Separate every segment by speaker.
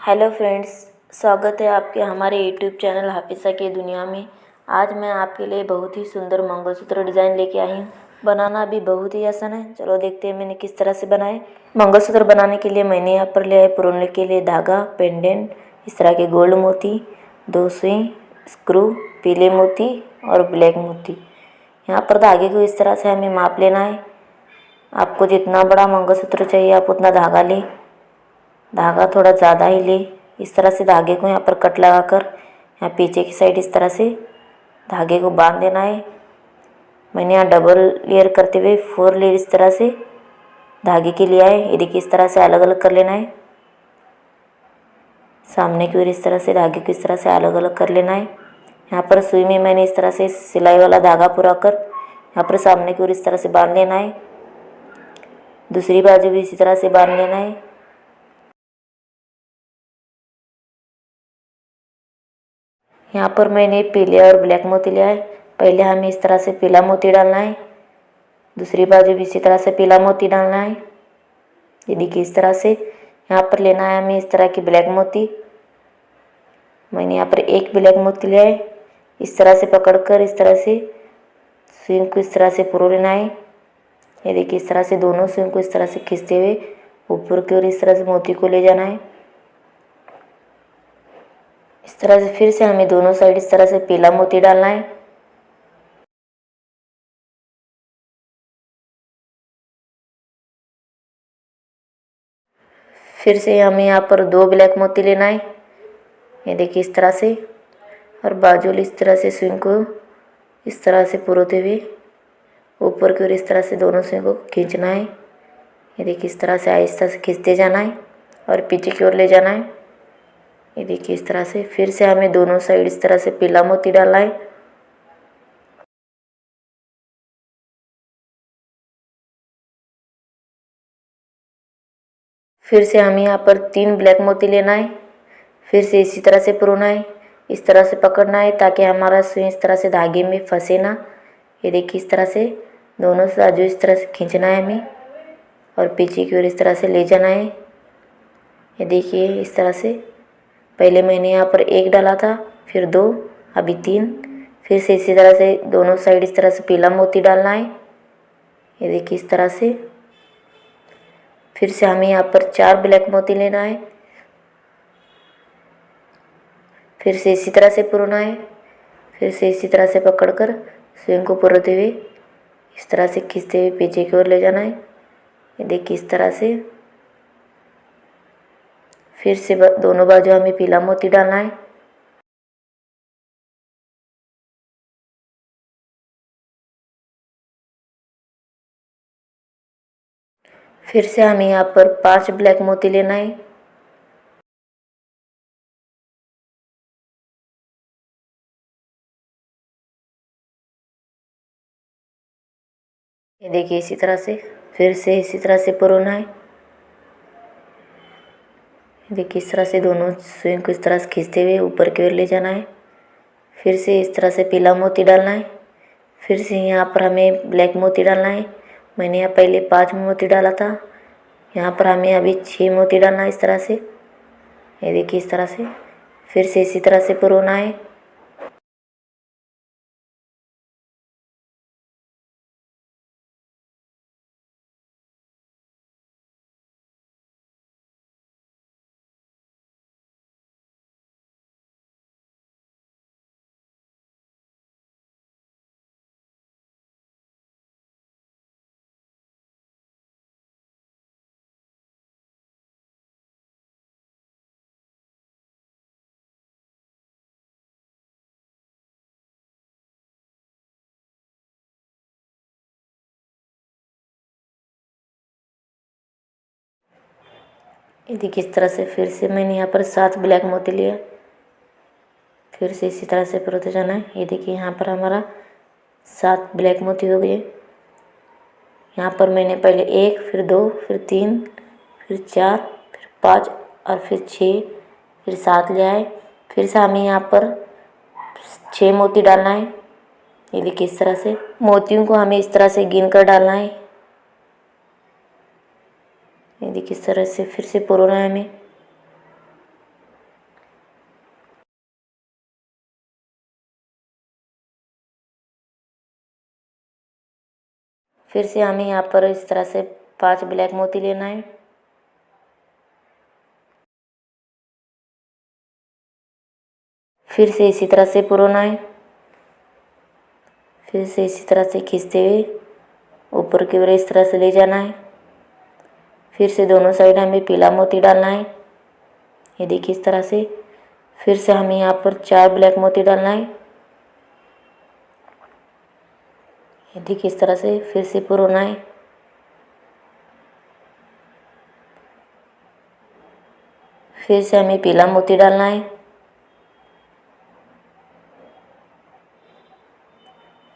Speaker 1: Hello friends, स्वागत है आपके हमारे यूट्यूब चैनल हाफिसा की दुनिया में। आज मैं आपके लिए बहुत ही सुंदर मंगलसूत्र डिज़ाइन लेके आई हूँ। बनाना भी बहुत ही आसान है। चलो देखते हैं मैंने किस तरह से बनाए। मंगलसूत्र बनाने के लिए मैंने यहाँ पर लिया है पुरोने के लिए धागा, पेंडेंट, इस तरह के गोल्ड मोती, 2 सुई, स्क्रू, पीले मोती और ब्लैक मोती। यहाँ पर धागे को इस तरह से हमें माप लेना है। आपको जितना बड़ा मंगलसूत्र चाहिए आप उतना धागा लें। धागा थोड़ा ज़्यादा ही ले। इस तरह से धागे को यहाँ पर कट लगाकर यहाँ पीछे की साइड इस तरह से धागे को बांध देना है। मैंने यहाँ डबल लेयर करते हुए 4 लेयर इस तरह से धागे के लिया है। ये देखिए इस तरह से अलग अलग कर लेना है। सामने की ओर इस तरह से धागे को इस तरह से अलग अलग कर लेना है। यहाँ पर सुई में मैंने इस तरह से सिलाई वाला धागा पूरा कर यहाँ पर सामने की ओर इस तरह से बांध लेना है। दूसरी बाजू भी इसी तरह से बांध लेना है। यहाँ पर मैंने पीले और ब्लैक मोती लिया है। पहले हमें इस तरह से पीला मोती डालना है, दूसरी बाजू भी इसी तरह से पीला मोती डालना है। ये देखिए इस तरह से यहाँ पर लेना है हमें इस तरह की ब्लैक मोती। मैंने यहाँ पर एक ब्लैक मोती लिया है। इस तरह से पकड़कर इस तरह से सुई को इस तरह से पुरो लेना है। ये देखिए इस तरह से दोनों सुई को इस तरह से खींचते हुए ऊपर की ओर इस तरह से मोती को ले जाना है। इस तरह से फिर से हमें दोनों साइड इस तरह से पीला मोती डालना है। फिर से हमें यहाँ पर 2 ब्लैक मोती लेना है। ये देखिए इस तरह से, और बाजू इस तरह से सुई को इस तरह से पुरोते हुए ऊपर की ओर इस तरह से दोनों सुई को खींचना है। ये देखिए इस तरह से आहिस्ता से खींचते जाना है और पीछे की ओर ले जाना है। ये देखिए इस तरह से फिर से हमें दोनों साइड इस तरह से पीला मोती डालना है। फिर से हमें यहाँ पर 3 ब्लैक मोती लेना है। फिर से इसी तरह से पुरोना है, इस तरह से पकड़ना है ताकि हमारा सुई इस तरह से धागे में फंसे ना। ये देखिए इस तरह से दोनों बाजू इस तरह से खींचना है हमें और पीछे की ओर इस तरह से ले जाना है। ये देखिए इस तरह से पहले मैंने यहाँ पर 1 डाला था, फिर 2, अभी 3। फिर से इसी तरह से दोनों साइड इस तरह से पीला मोती डालना है। ये देखिए इस तरह से फिर से हमें यहाँ पर 4 ब्लैक मोती लेना है। फिर से इसी तरह से पुरोना है। फिर से इसी तरह से पकड़कर सुई को पुरोते हुए इस तरह से खींचते हुए पीछे की ओर ले जाना है। ये देखिए इस तरह से फिर से दोनों बाजू हमें पीला मोती डालना है। फिर से हमें यहाँ पर 5 ब्लैक मोती लेना है। ये देखिए इसी तरह से फिर से इसी तरह से पुरोना है। देखिए इस तरह से दोनों सुई को इस तरह से खींचते हुए ऊपर की ओर ले जाना है। फिर से इस तरह से पीला मोती डालना है। फिर से यहाँ पर हमें ब्लैक मोती डालना है। मैंने यहाँ पहले 5 मोती डाला था, यहाँ पर हमें अभी 6 मोती डालना है इस तरह से। ये देखिए इस तरह से फिर से इसी तरह से पुरोना है। ये देखिए इस तरह से फिर से मैंने यहाँ पर 7 ब्लैक मोती लिए। फिर से इसी तरह से पुरोते जाना है। ये देखिए यहाँ पर हमारा 7 ब्लैक मोती हो गए। यहाँ पर मैंने पहले 1, फिर 2, फिर 3, फिर 4, फिर 5 और फिर 6, फिर 7 लिया है। फिर से हमें यहाँ पर 6 मोती डालना है। ये देखिए इस तरह से मोतियों को हमें इस तरह से गिन कर डालना है। ये देखिए इस तरह से फिर से पुरोना है हमें। फिर से हमें यहाँ पर इस तरह से 5 ब्लैक मोती लेना है। फिर से इसी तरह से पुरोना है। फिर से इसी तरह से खींचते हुए ऊपर की ओर इस तरह से ले जाना है। फिर से दोनों साइड हमें पीला मोती डालना है। ये देखिए इस तरह से। फिर से हमें यहाँ पर 4 ब्लैक मोती डालना है। ये देखिए इस तरह से फिर से पुरोना है। फिर से हमें पीला मोती डालना है।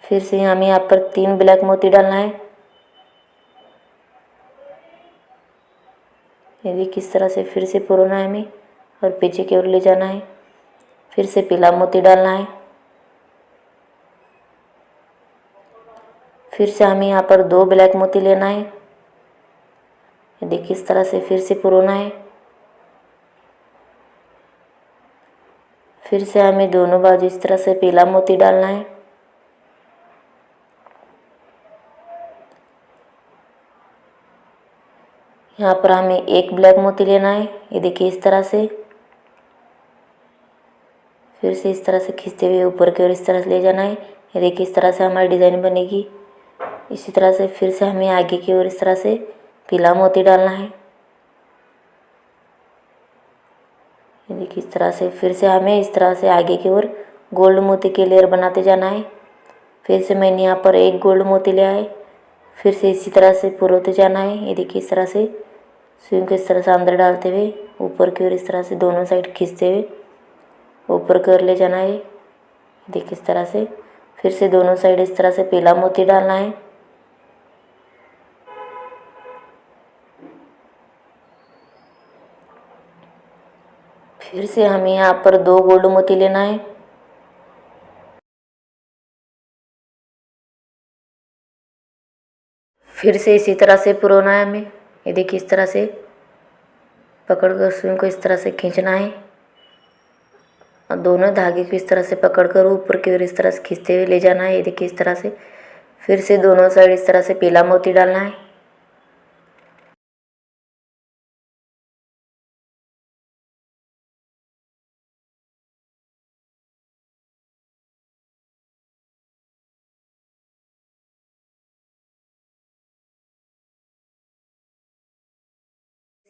Speaker 1: फिर से हमें यहाँ पर 3 ब्लैक मोती डालना है। ये देखिए किस तरह से फिर से पुरोना है हमें और पीछे की ओर ले जाना है। फिर से पीला मोती डालना है। फिर से हमें यहाँ पर 2 ब्लैक मोती लेना है। ये देखिए इस तरह से फिर से पुरोना है। फिर से हमें दोनों बाजू इस तरह से पीला मोती डालना है। यहाँ पर हमें 1 ब्लैक मोती लेना है। ये देखिए इस तरह से। फिर से इस तरह से खींचते हुए ऊपर की ओर इस तरह से ले जाना है। ये देखिए इस तरह से हमारी डिज़ाइन बनेगी। इसी तरह से फिर से हमें आगे की ओर इस तरह से पीला मोती डालना है। ये देखिए इस तरह से फिर से हमें इस तरह से आगे की ओर गोल्ड मोती की लेयर बनाते जाना है। फिर से मैंने यहाँ पर 1 गोल्ड मोती लिया है। फिर से इसी तरह से पुरोते जाना है। ये देखिए इस तरह से सुई को इस तरह से अंदर डालते हुए ऊपर की ओर इस तरह से दोनों साइड खींचते हुए ऊपर की ओर ले जाना है। देखिए इस तरह से। फिर से दोनों साइड इस तरह से पीला मोती डालना है। फिर से हमें यहाँ पर 2 गोल्ड मोती लेना है। फिर से इसी तरह से पुरोना है हमें। ये देखिए इस तरह से पकड़कर सुई को इस तरह से खींचना है और दोनों धागे को इस तरह से पकड़कर ऊपर की ओर इस तरह से खींचते हुए ले जाना है। ये देखिए इस तरह से। फिर से दोनों साइड इस तरह से पीला मोती डालना है।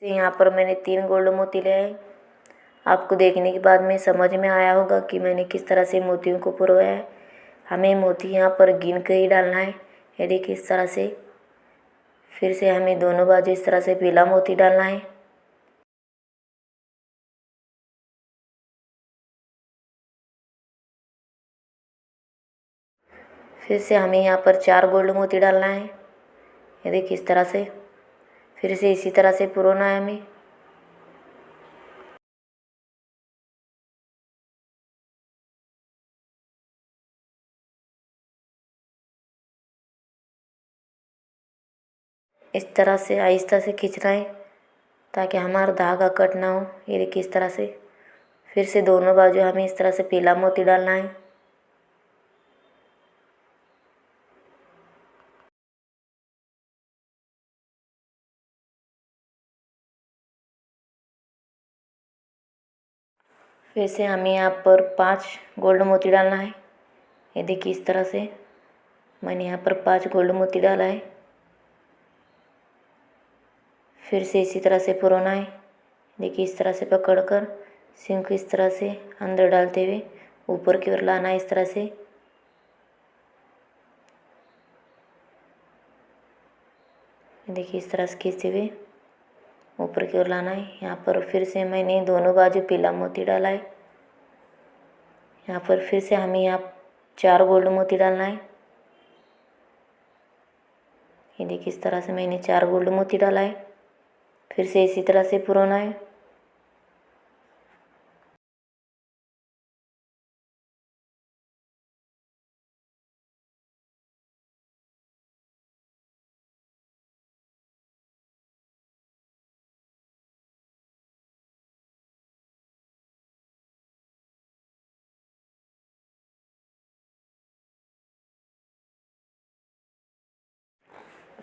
Speaker 1: यहाँ पर मैंने 3 गोल्ड मोती लिए हैं। आपको देखने के बाद में समझ में आया होगा कि मैंने किस तरह से मोतियों को पुरोया है। हमें मोती यहाँ पर गिन कर ही डालना है। ये देखिए इस तरह से। फिर से हमें दोनों बाजू इस तरह से पीला मोती डालना है। फिर से हमें यहाँ पर 4 गोल्ड मोती डालना है। ये देखिए इस तरह से। फिर से इसी तरह से पुरोना है हमें। इस तरह से आहिस्ता से खींचना है ताकि हमारा धागा कट ना हो। ये देखिए इस तरह से। फिर से दोनों बाजू हमें इस तरह से पीला मोती डालना है। फिर से हमें यहाँ पर 5 गोल्ड मोती डालना है। ये देखिए इस तरह से मैंने यहाँ पर 5 गोल्ड मोती डाला है। फिर से इसी तरह से पुरोना है। देखिए इस तरह से पकड़कर सिंह को इस तरह से अंदर डालते हुए ऊपर की ओर लाना है इस तरह से। देखिए इस तरह से खींचते हुए ऊपर की ओर लाना है। यहाँ पर फिर से मैंने दोनों बाजू पीला मोती डाला है। यहाँ पर फिर से हमें यहाँ 4 गोल्ड मोती डालना है। ये देखिए इस तरह से मैंने 4 गोल्ड मोती डाला है। फिर से इसी तरह से पुरोना है।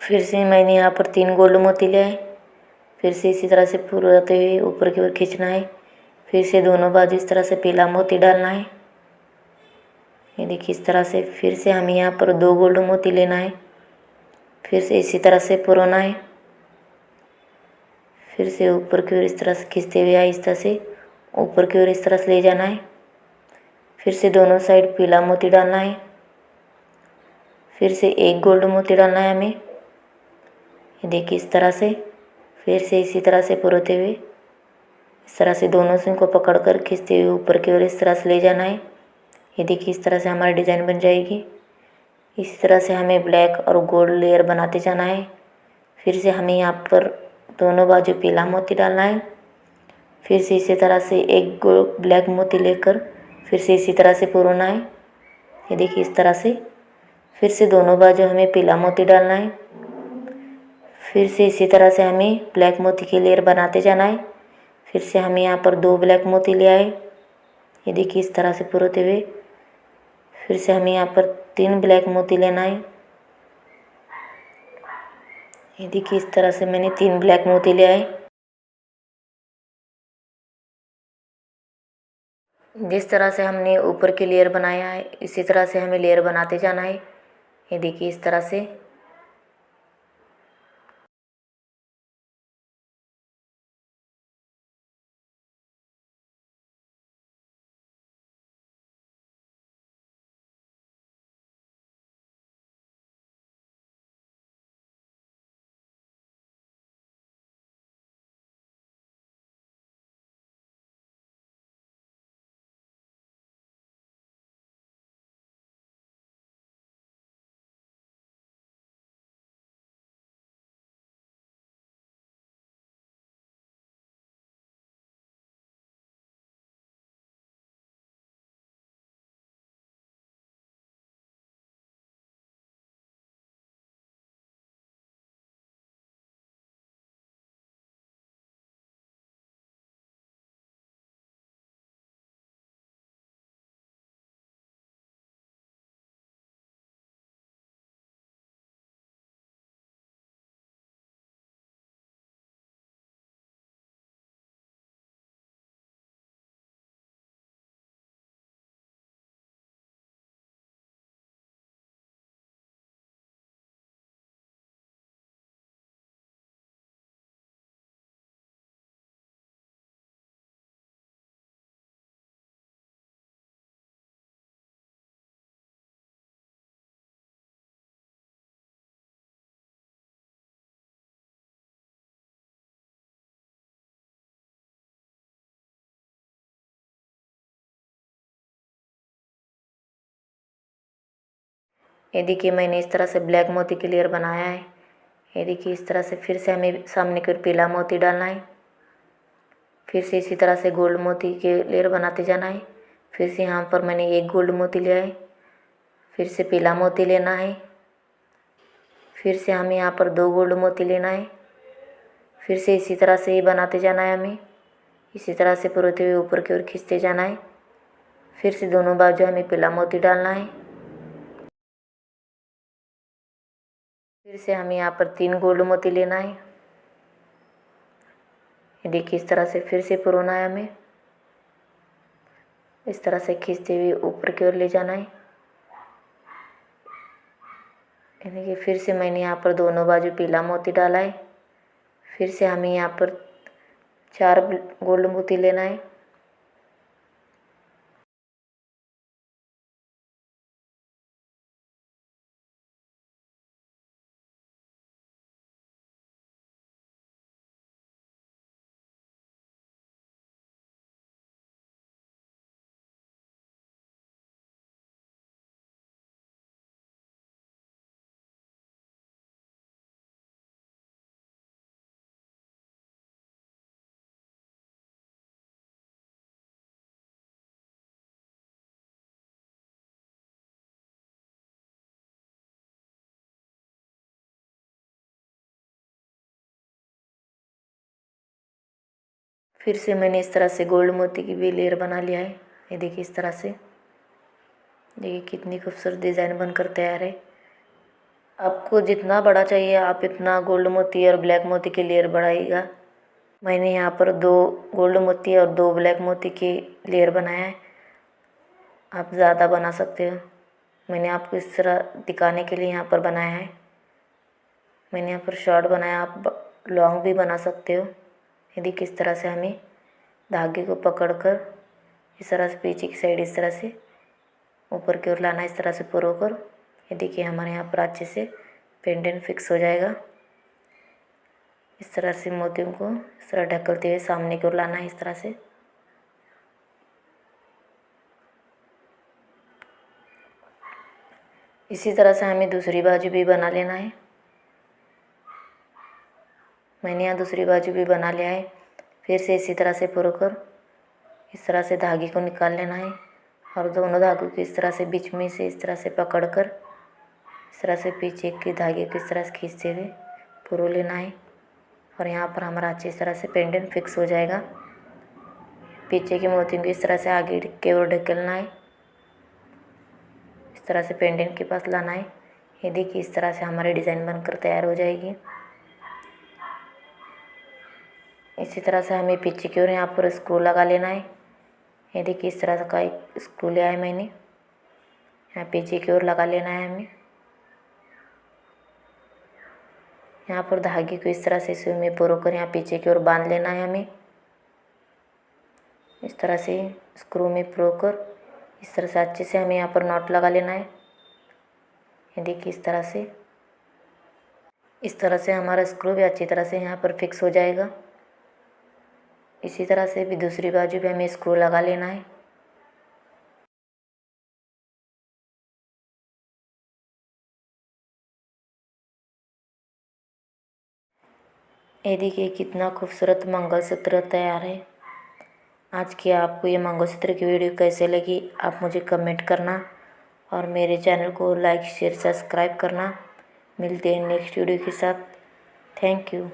Speaker 1: फिर से मैंने यहाँ पर 3 गोल्ड मोती लिए हैं। फिर से इसी तरह से पूराते हुए ऊपर की ओर खींचना है। फिर से दोनों बाजू इस तरह से पीला मोती डालना है। ये देखिए इस तरह से। फिर से हमें यहाँ पर 2 गोल्ड मोती लेना है। फिर से इसी तरह से पुरोना है। फिर से ऊपर की ओर इस तरह से खींचते हुए आहिस्ता से ऊपर की ओर इस तरह से ले जाना है। फिर से दोनों साइड पीला मोती डालना है। फिर से 1 गोल्ड मोती डालना है हमें। ये देखिए इस तरह से। फिर से इसी तरह से पुरोते हुए इस तरह से दोनों सिंग को पकड़कर खींचते हुए ऊपर की ओर इस तरह से ले जाना है। ये देखिए इस तरह से हमारी डिज़ाइन बन जाएगी। इसी तरह से हमें ब्लैक और गोल्ड लेयर बनाते जाना है। फिर से हमें यहाँ पर दोनों बाजू पीला मोती डालना है। फिर से इसी तरह से 1 ब्लैक मोती लेकर फिर से इसी तरह से पुरोना है। ये देखिए इस तरह से। फिर से दोनों बाजू हमें पीला मोती डालना है। फिर से इसी तरह से हमें ब्लैक मोती की लेयर बनाते जाना है। फिर से हमें यहाँ पर 2 ब्लैक मोती ले आए। ये देखिए इस तरह से पुरोते हुए फिर से हमें यहाँ पर 3 ब्लैक मोती लेना है। ये देखिए इस तरह से मैंने 3 ब्लैक मोती ले आए। जिस तरह से हमने ऊपर की लेयर बनाया है इसी तरह से हमें लेयर बनाते जाना है। ये देखिए इस तरह से। ये देखिए मैंने इस तरह से ब्लैक मोती की लेयर बनाया है। ये देखिए इस तरह से। फिर से हमें सामने की ओर पीला मोती डालना है। फिर से इसी तरह से गोल्ड मोती के लेयर बनाते जाना है। फिर से यहाँ पर मैंने 1 गोल्ड मोती लिया है। फिर से पीला मोती लेना है। फिर से हमें यहाँ पर 2 गोल्ड मोती लेना है। फिर से इसी तरह से ही बनाते जाना है हमें। इसी तरह से पुरोते हुए ऊपर की ओर खींचते जाना है। फिर से दोनों बाजू हमें पीला मोती डालना है। फिर से हमें यहाँ पर 3 गोल्ड मोती लेना है। ये देखिए इस तरह से। फिर से पुरोना है हमें। इस तरह से खींचते हुए ऊपर की ओर ले जाना है। ये देखिए फिर से मैंने यहाँ पर दोनों बाजू पीला मोती डाला है। फिर से हमें यहाँ पर 4 गोल्ड मोती लेना है। फिर से मैंने इस तरह से गोल्ड मोती की भी लेयर बना लिया है। ये देखिए इस तरह से। देखिए कितनी खूबसूरत डिज़ाइन बनकर तैयार है। आपको जितना बड़ा चाहिए आप इतना गोल्ड मोती और ब्लैक मोती के लेयर बढ़ाइएगा। मैंने यहाँ पर 2 गोल्ड मोती और 2 ब्लैक मोती के लेयर बनाया है। आप ज़्यादा बना सकते हो। मैंने आपको इस तरह दिखाने के लिए यहाँ पर बनाया है। मैंने यहाँ पर शॉर्ट बनाया, आप लॉन्ग भी बना सकते हो। यदि किस तरह से हमें धागे को पकड़कर इस तरह से पीछे की साइड इस तरह से ऊपर की ओर लाना, इस तरह से पुरो कर। ये देखिए हमारे यहाँ पर अच्छे से पेंडेंट फिक्स हो जाएगा। इस तरह से मोतियों को इस तरह ढकलते हुए सामने की ओर लाना है, इस तरह से। इसी तरह से हमें दूसरी बाजू भी बना लेना है। मैंने यहाँ दूसरी बाजू भी बना लिया है। फिर से इसी तरह से पुरो कर इस तरह से धागे को निकाल लेना है और दोनों धागों को इस तरह से बीच में से इस तरह से पकड़कर इस तरह से पीछे के धागे को इस तरह से खींचते हुए पुरो लेना है। और यहाँ पर हमारा अच्छी तरह से पेंडेंट फिक्स हो जाएगा। पीछे के मोतियों को इस तरह से आगे की ओर ढकेलना है, इस तरह से पेंडेंट के पास लाना है। ये देखिए इस तरह से हमारी डिज़ाइन बनकर तैयार हो जाएगी। इसी तरह से हमें पीछे की ओर यहाँ पर स्क्रू लगा लेना है। ये देखिए इस तरह का एक स्क्रू लिया है मैंने, यहाँ पीछे की ओर लगा लेना है हमें। यहाँ पर धागे को इस तरह से सुई में पुरो कर यहाँ पीछे की ओर बांध लेना है हमें। इस तरह से स्क्रू में पुरो कर इस तरह से अच्छे से हमें यहाँ पर नॉट लगा लेना है। ये देखिए इस तरह से हमारा स्क्रू भी अच्छी तरह से यहाँ पर फिक्स हो जाएगा। इसी तरह से भी दूसरी बाजू पे हमें स्क्रू लगा लेना है। ये देखिए कितना खूबसूरत मंगलसूत्र तैयार है। आज की आपको ये मंगलसूत्र की वीडियो कैसे लगी आप मुझे कमेंट करना और मेरे चैनल को लाइक शेयर सब्सक्राइब करना। मिलते हैं नेक्स्ट वीडियो के साथ। Thank you.